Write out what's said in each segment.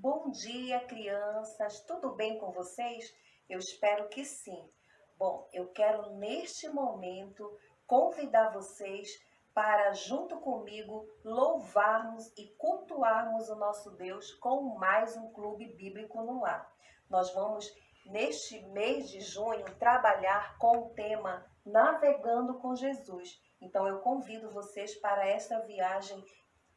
Bom dia, crianças. Tudo bem com vocês? Eu espero que sim. Bom, eu quero neste momento convidar vocês para, junto comigo, louvarmos e cultuarmos o nosso Deus com mais um Clube Bíblico no Lar. Nós vamos, neste mês de junho, trabalhar com o tema Navegando com Jesus. Então, eu convido vocês para esta viagem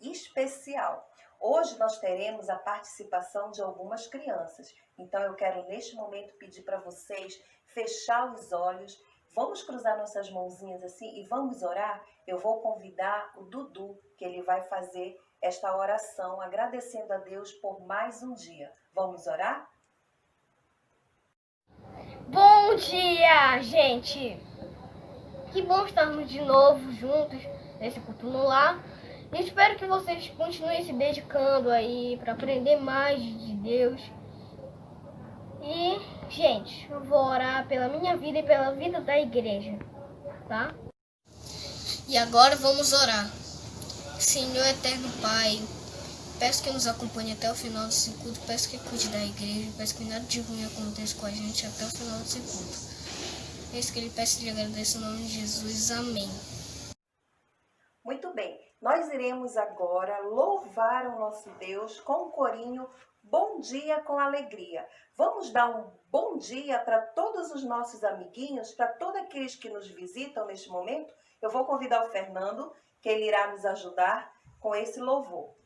especial. Hoje nós teremos a participação de algumas crianças. Então eu quero neste momento pedir para vocês fechar os olhos. Vamos cruzar nossas mãozinhas assim e vamos orar? Eu vou convidar o Dudu, que ele vai fazer esta oração agradecendo a Deus por mais um dia. Vamos orar? Bom dia, gente! Que bom estarmos de novo juntos nesse culto no lar. E espero que vocês continuem se dedicando aí para aprender mais de Deus. E, gente, eu vou orar pela minha vida e pela vida da igreja, tá? E agora vamos orar. Senhor eterno Pai, peço que nos acompanhe até o final desse culto, peço que cuide da igreja, peço que nada de ruim aconteça com a gente até o final desse culto. É isso que ele peço e agradeço em nome de Jesus. Amém. Muito bem, nós iremos agora louvar o nosso Deus com um corinho Bom Dia com Alegria. Vamos dar um bom dia para todos os nossos amiguinhos, para todos aqueles que nos visitam neste momento. Eu vou convidar o Fernando, que ele irá nos ajudar com esse louvor.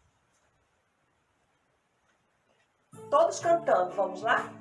Todos cantando, vamos lá?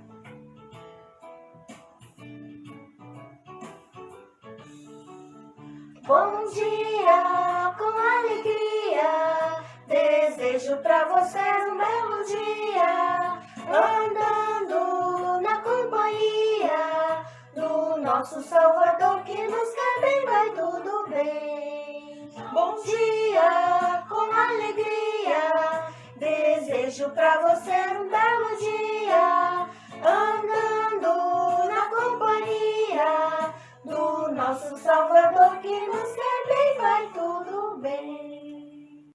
Bom dia, com alegria, desejo pra vocês um belo dia, andando na companhia do nosso Salvador que nos quer bem, vai tudo bem. Bom dia, com alegria, desejo pra você um belo dia, andando na companhia do nosso Salvador que nos quer bem, vai tudo bem.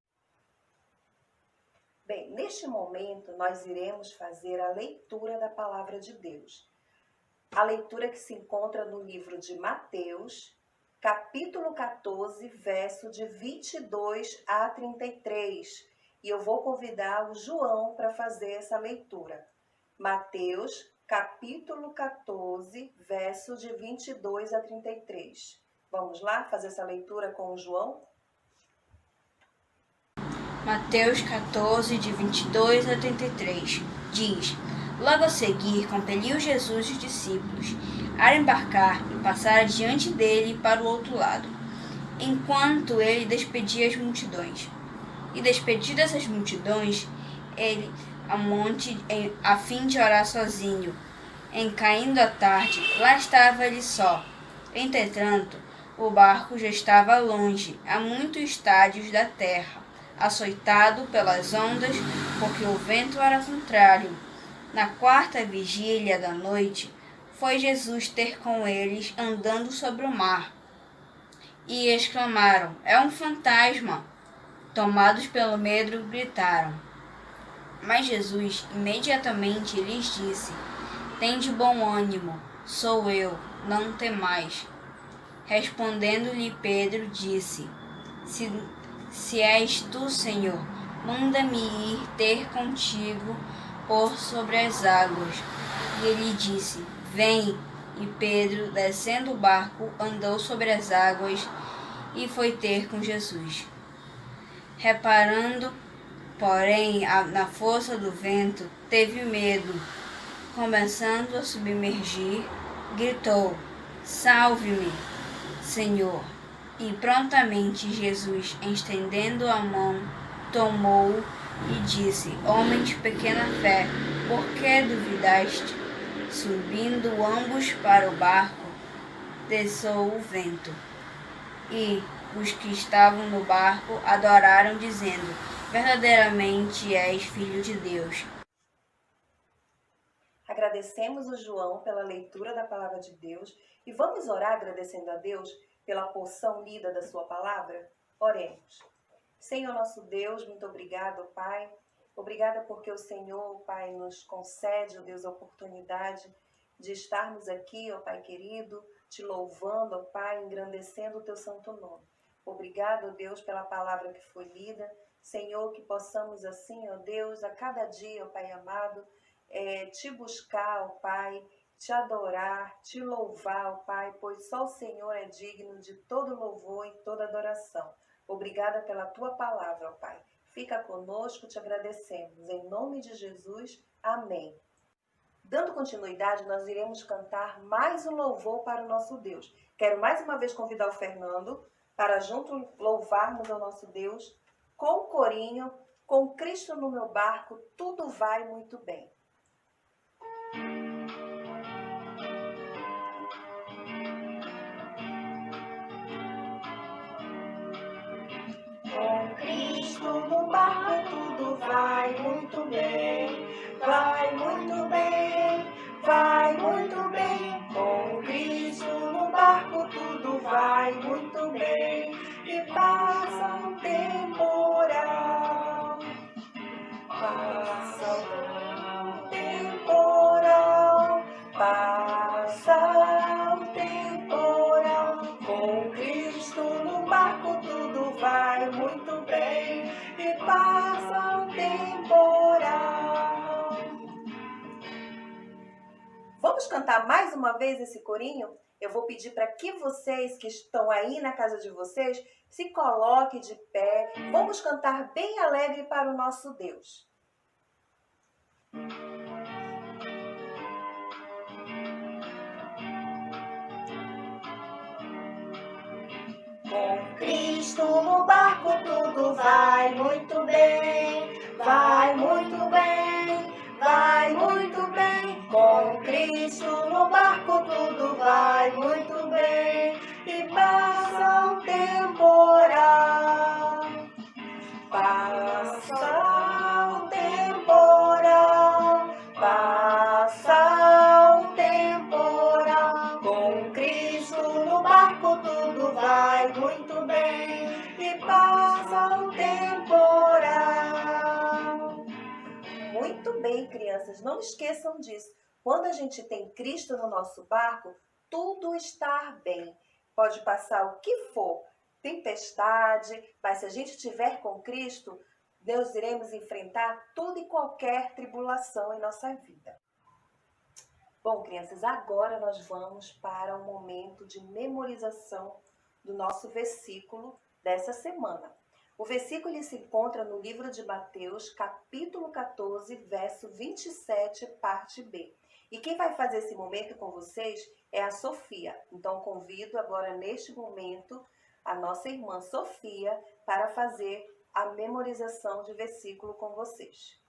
Bem, neste momento nós iremos fazer a leitura da palavra de Deus. A leitura que se encontra no livro de Mateus, capítulo 14, verso de 22 a 33. E eu vou convidar o João para fazer essa leitura. Mateus, capítulo 14, verso de 22 a 33. Vamos lá fazer essa leitura com o João? Mateus 14, de 22 a 33, diz: Logo a seguir, compeliu Jesus os discípulos a embarcar e passar adiante dele para o outro lado, enquanto ele despedia as multidões. E despedidas as multidões, ele a monte a fim de orar sozinho. Em caindo a tarde, lá estava ele só. Entretanto, o barco já estava longe, a muitos estádios da terra, açoitado pelas ondas, porque o vento era contrário. Na quarta vigília da noite, foi Jesus ter com eles andando sobre o mar. E exclamaram: É um fantasma! Tomados pelo medo, gritaram. Mas Jesus imediatamente lhes disse: Tende bom ânimo, sou eu, não temais. Respondendo-lhe Pedro, disse: Se és tu, Senhor, manda-me ir ter contigo por sobre as águas. E ele disse: Vem. E Pedro, descendo o barco, andou sobre as águas e foi ter com Jesus. Reparando, porém, na força do vento, teve medo. Começando a submergir, gritou: Salve-me, Senhor! E prontamente Jesus, estendendo a mão, tomou-o e disse: Homem de pequena fé, por que duvidaste? Subindo ambos para o barco, cessou o vento. E os que estavam no barco adoraram, dizendo: Verdadeiramente és Filho de Deus. Agradecemos o João pela leitura da palavra de Deus e vamos orar agradecendo a Deus pela porção lida da sua palavra? Oremos. Senhor nosso Deus, muito obrigado, Pai, Obrigada porque o Senhor, Pai, nos concede, ó Deus, a oportunidade de estarmos aqui, ó Pai querido, te louvando, ó Pai, engrandecendo o teu santo nome. Obrigada, ó Deus, pela palavra que foi lida. Senhor, que possamos assim, ó Deus, a cada dia, ó Pai amado, te buscar, ó Pai, te adorar, te louvar, ó Pai, pois só o Senhor é digno de todo louvor e toda adoração. Obrigada pela tua palavra, ó Pai. Fica conosco, te agradecemos. Em nome de Jesus, amém. Dando continuidade, nós iremos cantar mais um louvor para o nosso Deus. Quero mais uma vez convidar o Fernando para junto louvarmos ao nosso Deus com o corinho, com Cristo no meu barco, tudo vai muito bem. Com Cristo no barco tudo vai muito bem, vai muito bem, vai muito bem. Com Cristo no barco tudo vai muito bem e passa um temporal, passa um temporal, passa um temporal. Com Cristo no barco tudo vai muito bem e passa um temporal. Vamos cantar mais uma vez esse corinho? Eu vou pedir para que vocês que estão aí na casa de vocês se coloquem de pé. Vamos cantar bem alegre para o nosso Deus. Com Cristo no barco tudo vai muito bem, vai muito bem, vai muito bem. Com Cristo no barco tudo vai muito bem e passa um temporal, passa um temporal, passa um temporal. Com Cristo no barco tudo vai muito bem e passa um temporal. Muito bem, crianças, não esqueçam disso. Quando a gente tem Cristo no nosso barco, tudo está bem. Pode passar o que for, tempestade, mas se a gente estiver com Cristo, nós iremos enfrentar toda e qualquer tribulação em nossa vida. Bom, crianças, agora nós vamos para o momento de memorização do nosso versículo dessa semana. O versículo se encontra no livro de Mateus, capítulo 14, verso 27, parte B. E quem vai fazer esse momento com vocês é a Sofia. Então, convido agora, neste momento, a nossa irmã Sofia para fazer a memorização de versículo com vocês.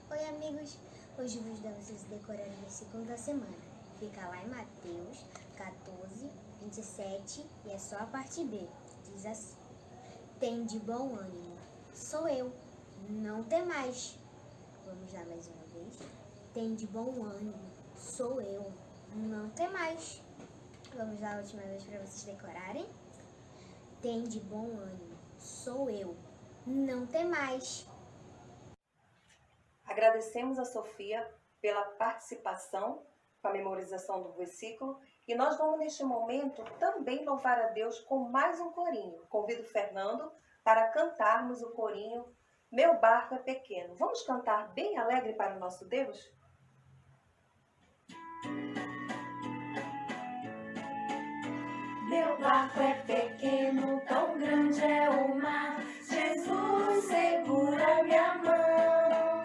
Oi, amigos! Hoje vou ajudar vocês a decorar o versículo da semana. Fica lá em Mateus 14, 27 e é só a parte B. Diz assim: tem de bom ânimo, sou eu, não temais. Vamos lá mais uma vez. Tem de bom ânimo, sou eu, não temais. Vamos lá a última vez para vocês decorarem. Tem de bom ânimo, sou eu, não temais. Agradecemos a Sofia pela participação com a memorização do versículo e nós vamos neste momento também louvar a Deus com mais um corinho. Convido o Fernando para cantarmos o corinho Meu Barco é Pequeno. Vamos cantar bem alegre para o nosso Deus? Meu barco é pequeno, tão grande é o mar. Jesus segura minha mão.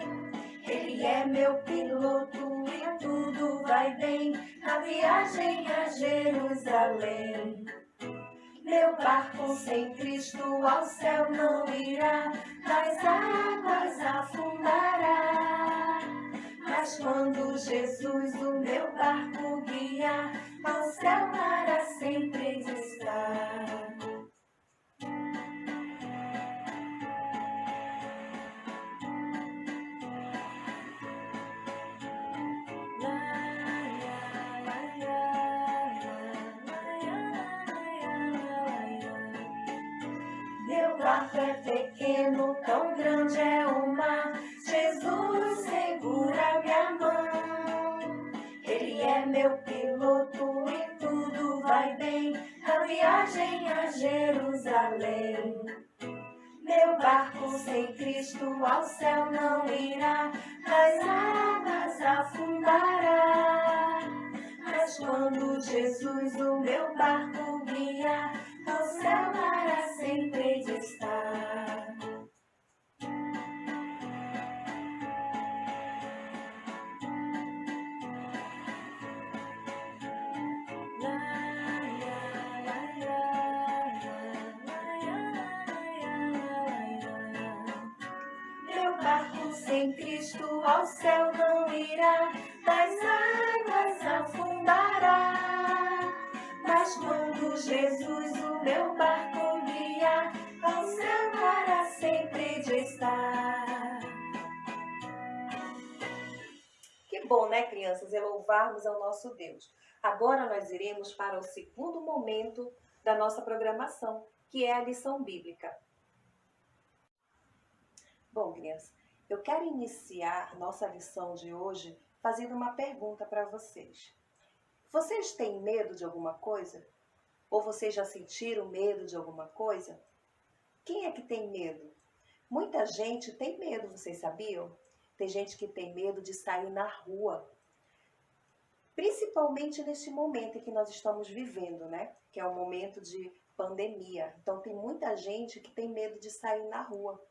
Ele é meu piloto e tudo vai bem na viagem a Jerusalém. Meu barco sem Cristo ao céu não irá, nas águas afundará. Mas quando Jesus o meu barco guiar, ao céu para sempre estar. Meu barco é pequeno, tão grande é o mar. meu piloto e tudo vai bem. A viagem a Jerusalém. Meu barco sem Cristo ao céu não irá, nas águas afundará. Mas quando Jesus o meu barco guiar, no céu para sempre de estar. Meu barco sem Cristo ao céu não irá, nas águas afundará. Mas quando Jesus o meu barco guiar, ao céu para sempre de estar. Que bom, né, crianças, é louvarmos ao nosso Deus. Agora nós iremos para o segundo momento da nossa programação, que é a lição bíblica. Bom, crianças, eu quero iniciar nossa lição de hoje fazendo uma pergunta para vocês. Vocês têm medo de alguma coisa? Ou vocês já sentiram medo de alguma coisa? Quem é que tem medo? Muita gente tem medo, vocês sabiam? Tem gente que tem medo de sair na rua. Principalmente neste momento em que nós estamos vivendo, né? Que é um momento de pandemia. Então tem muita gente que tem medo de sair na rua.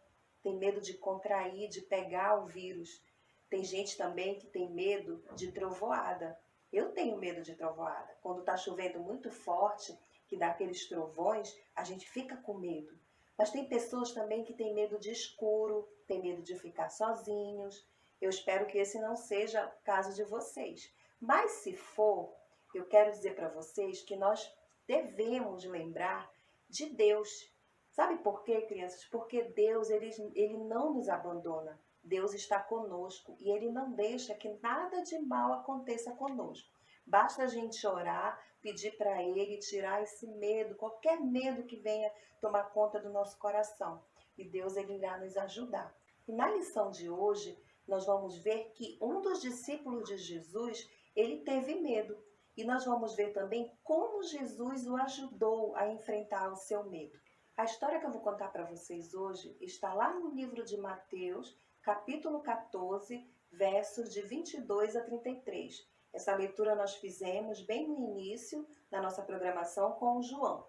Tem medo de contrair, de pegar o vírus. Tem gente também que tem medo de trovoada. Eu tenho medo de trovoada. Quando está chovendo muito forte, que dá aqueles trovões, a gente fica com medo. Mas tem pessoas também que têm medo de escuro, tem medo de ficar sozinhos. Eu espero que esse não seja o caso de vocês. Mas se for, eu quero dizer para vocês que nós devemos lembrar de Deus. Sabe por quê, crianças? Porque Deus, ele não nos abandona. Deus está conosco e Ele não deixa que nada de mal aconteça conosco. Basta a gente orar, pedir para Ele tirar esse medo, qualquer medo que venha tomar conta do nosso coração. E Deus, Ele irá nos ajudar. E na lição de hoje, nós vamos ver que um dos discípulos de Jesus, ele teve medo. E nós vamos ver também como Jesus o ajudou a enfrentar o seu medo. A história que eu vou contar para vocês hoje está lá no livro de Mateus, capítulo 14, versos de 22 a 33. Essa leitura nós fizemos bem no início da nossa programação com o João.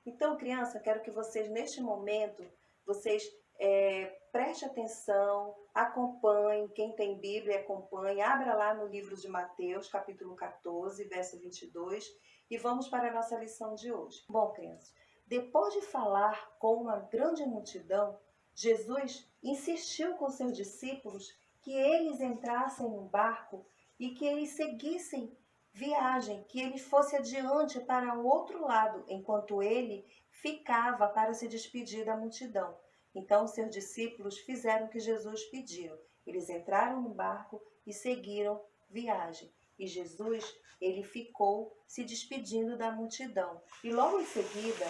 Então, criança, quero que vocês, neste momento, vocês prestem atenção, acompanhem, quem tem Bíblia, acompanhe, abra lá no livro de Mateus, capítulo 14, verso 22, e vamos para a nossa lição de hoje. Bom, crianças, depois de falar com uma grande multidão, Jesus insistiu com seus discípulos que eles entrassem no barco e que eles seguissem viagem, que ele fosse adiante para o outro lado, enquanto ele ficava para se despedir da multidão. Então, seus discípulos fizeram o que Jesus pediu. Eles entraram no barco e seguiram viagem. E Jesus, ele ficou se despedindo da multidão. E logo em seguida,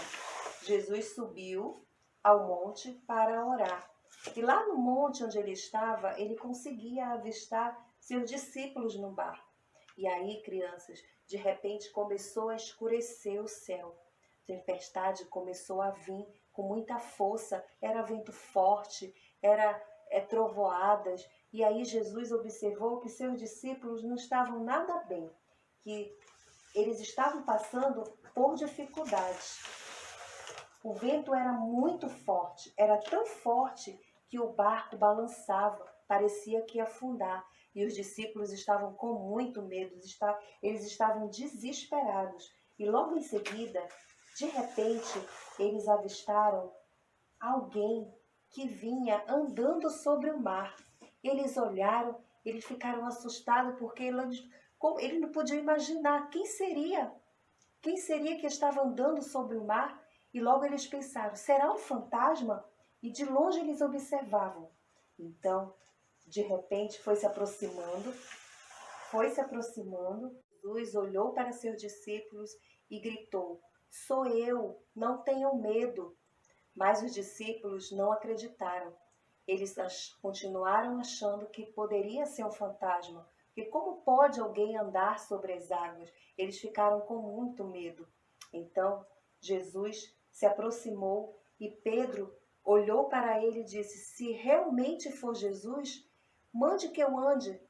Jesus subiu ao monte para orar. E lá no monte onde ele estava, ele conseguia avistar seus discípulos no barco. E aí, crianças, de repente começou a escurecer o céu. A tempestade começou a vir com muita força, era vento forte, era trovoadas. E aí Jesus observou que seus discípulos não estavam nada bem, que eles estavam passando por dificuldades. O vento era muito forte, era tão forte que o barco balançava, parecia que ia afundar. E os discípulos estavam com muito medo, eles estavam desesperados. E logo em seguida, de repente, eles avistaram alguém que vinha andando sobre o mar. Eles olharam, eles ficaram assustados porque eles não podiam imaginar quem seria que estava andando sobre o mar. E logo eles pensaram, será um fantasma? E de longe eles observavam. Então, de repente, foi se aproximando. Jesus olhou para seus discípulos e gritou, sou eu, não tenham medo. Mas os discípulos não acreditaram. Eles continuaram achando que poderia ser um fantasma, Porque como pode alguém andar sobre as águas? Eles ficaram com muito medo. Então, Jesus se aproximou e Pedro olhou para ele e disse: se realmente for Jesus, mande que eu ande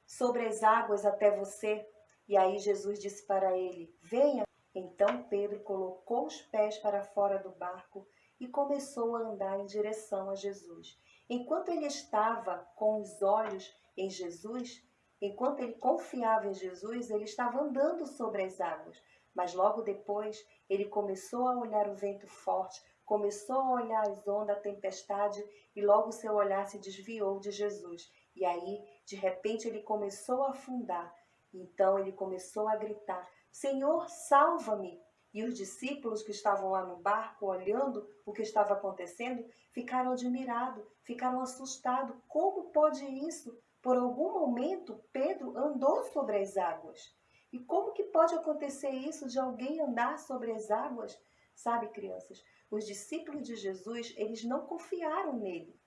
sobre as águas até você. E aí Jesus disse para ele: venha. Então Pedro colocou os pés para fora do barco e começou a andar em direção a Jesus. Enquanto ele estava com os olhos em Jesus, enquanto ele confiava em Jesus, ele estava andando sobre as águas. Mas logo depois ele começou a olhar o vento forte, começou a olhar as ondas, a tempestade, e logo seu olhar se desviou de Jesus. E aí, de repente, ele começou a afundar. Então ele começou a gritar: Senhor, salva-me! E os discípulos que estavam lá no barco, olhando o que estava acontecendo, ficaram admirados, ficaram assustados. Como pode isso? Por algum momento, Pedro andou sobre as águas. E como que pode acontecer isso de alguém andar sobre as águas? Sabe, crianças, os discípulos de Jesus, eles não confiaram nele.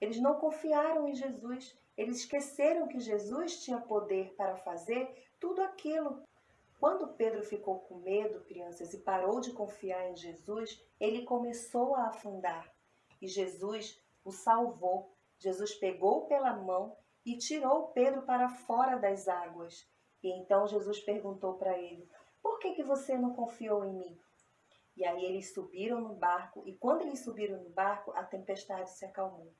Eles não confiaram em Jesus. Eles esqueceram que Jesus tinha poder para fazer tudo aquilo. Quando Pedro ficou com medo, crianças, e parou de confiar em Jesus, ele começou a afundar. E Jesus o salvou. Jesus pegou pela mão e tirou Pedro para fora das águas. E então Jesus perguntou para ele: por que você não confiou em mim? E aí eles subiram no barco, e quando eles subiram no barco, a tempestade se acalmou.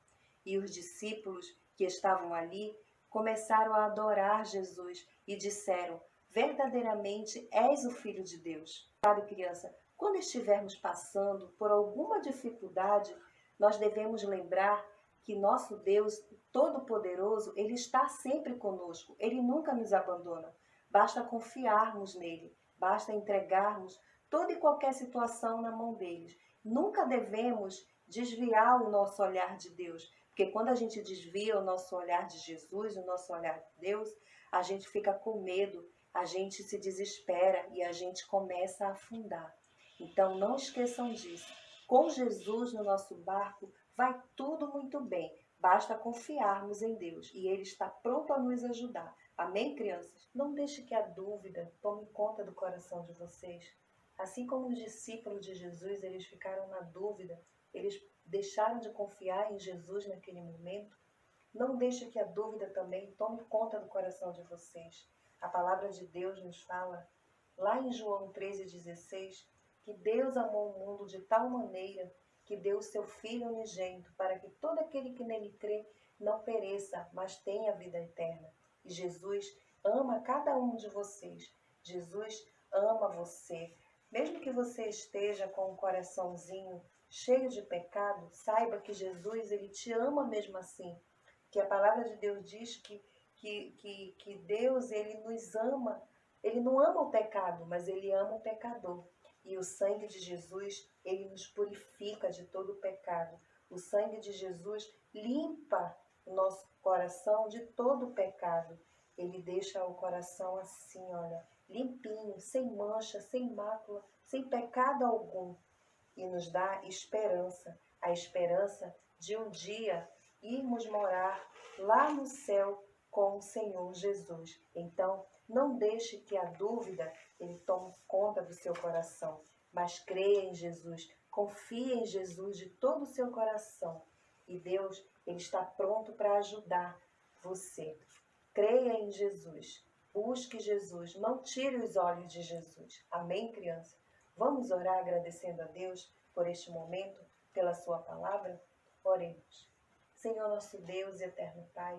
E os discípulos que estavam ali começaram a adorar Jesus e disseram: verdadeiramente és o Filho de Deus. Sabe, criança, quando estivermos passando por alguma dificuldade, nós devemos lembrar que nosso Deus Todo-Poderoso, Ele está sempre conosco. Ele nunca nos abandona. Basta confiarmos nele. Basta entregarmos toda e qualquer situação na mão deles. Nunca devemos desviar o nosso olhar de Deus. Porque quando a gente desvia o nosso olhar de Jesus, o nosso olhar de Deus, a gente fica com medo, a gente se desespera e a gente começa a afundar. Então não esqueçam disso. Com Jesus no nosso barco, vai tudo muito bem. Basta confiarmos em Deus e Ele está pronto a nos ajudar. Amém, crianças? Não deixe que a dúvida tome conta do coração de vocês. Assim como os discípulos de Jesus, eles ficaram na dúvida, eles deixaram de confiar em Jesus naquele momento. Não deixe que a dúvida também tome conta do coração de vocês. A palavra de Deus nos fala, lá em João 13,16, que Deus amou o mundo de tal maneira que deu o seu Filho unigênito para que todo aquele que nele crê não pereça, mas tenha vida eterna. E Jesus ama cada um de vocês. Jesus ama você. Mesmo que você esteja com um coraçãozinho cheio de pecado, saiba que Jesus, Ele te ama mesmo assim. Que a palavra de Deus diz que Deus, Ele nos ama. Ele não ama o pecado, mas Ele ama o pecador. E o sangue de Jesus, Ele nos purifica de todo o pecado. O sangue de Jesus limpa o nosso coração de todo o pecado. Ele deixa o coração assim, olha, limpinho, sem mancha, sem mácula, sem pecado algum. E nos dá esperança, a esperança de um dia irmos morar lá no céu com o Senhor Jesus. Então, não deixe que a dúvida ele tome conta do seu coração, mas creia em Jesus, confie em Jesus de todo o seu coração. E Deus, Ele está pronto para ajudar você. Creia em Jesus, busque Jesus, não tire os olhos de Jesus. Amém, criança? Vamos orar agradecendo a Deus por este momento, pela sua palavra? Oremos. Senhor nosso Deus e eterno Pai,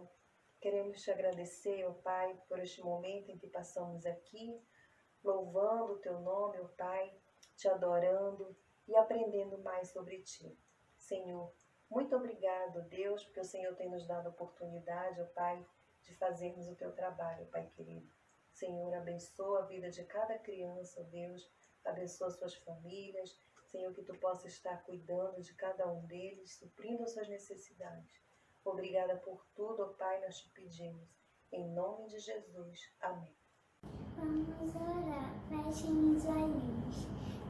queremos te agradecer, ó Pai, por este momento em que passamos aqui, louvando o teu nome, ó Pai, te adorando e aprendendo mais sobre ti. Senhor, muito obrigado, Deus, porque o Senhor tem nos dado a oportunidade, ó Pai, de fazermos o teu trabalho, Pai querido. Senhor, abençoa a vida de cada criança, ó Deus, abençoa suas famílias. Senhor, que tu possa estar cuidando de cada um deles, suprindo as suas necessidades. Obrigada por tudo, ó Pai, nós te pedimos. Em nome de Jesus. Amém. Vamos orar. Fechem os olhinhos.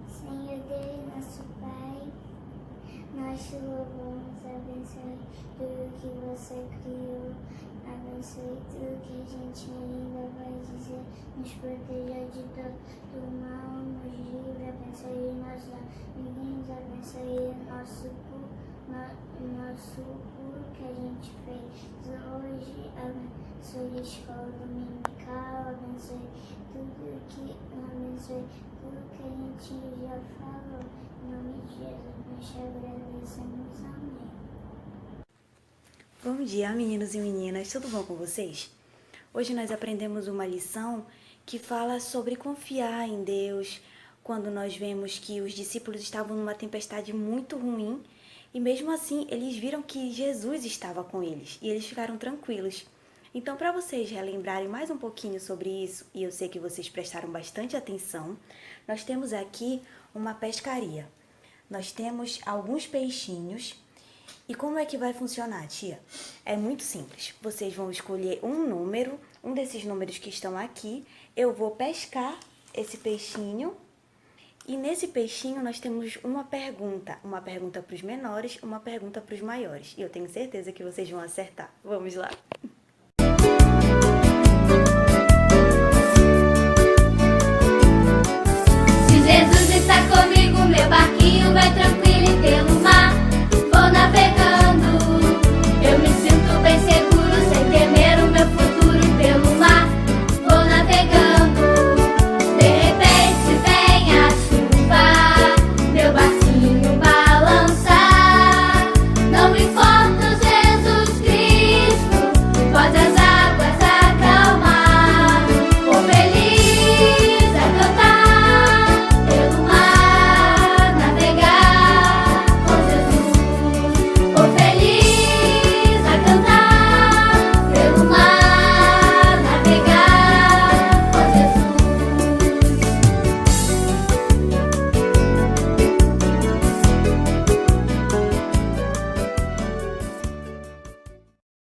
Senhor Deus, nosso Pai, nós te louvamos, abençoe tudo que você criou, abençoe tudo que a gente tudo que a gente fez hoje. Abençoe a escola dominical, abençoe tudo que a gente já falou. Em nome de Jesus, nós te agradecemos. Amém. Bom dia, meninos e meninas, tudo bom com vocês? Hoje nós aprendemos uma lição que fala sobre confiar em Deus quando nós vemos que os discípulos estavam numa tempestade muito ruim e mesmo assim eles viram que Jesus estava com eles e eles ficaram tranquilos. Então, para vocês relembrarem mais um pouquinho sobre isso, e eu sei que vocês prestaram bastante atenção, nós temos aqui uma pescaria. Nós temos alguns peixinhos. E como é que vai funcionar, tia? É muito simples. Vocês vão escolher um número, um desses números que estão aqui. Eu vou pescar esse peixinho. E nesse peixinho nós temos uma pergunta para os menores, uma pergunta para os maiores. E eu tenho certeza que vocês vão acertar. Vamos lá? Se Jesus está comigo, meu barquinho vai tranquilo.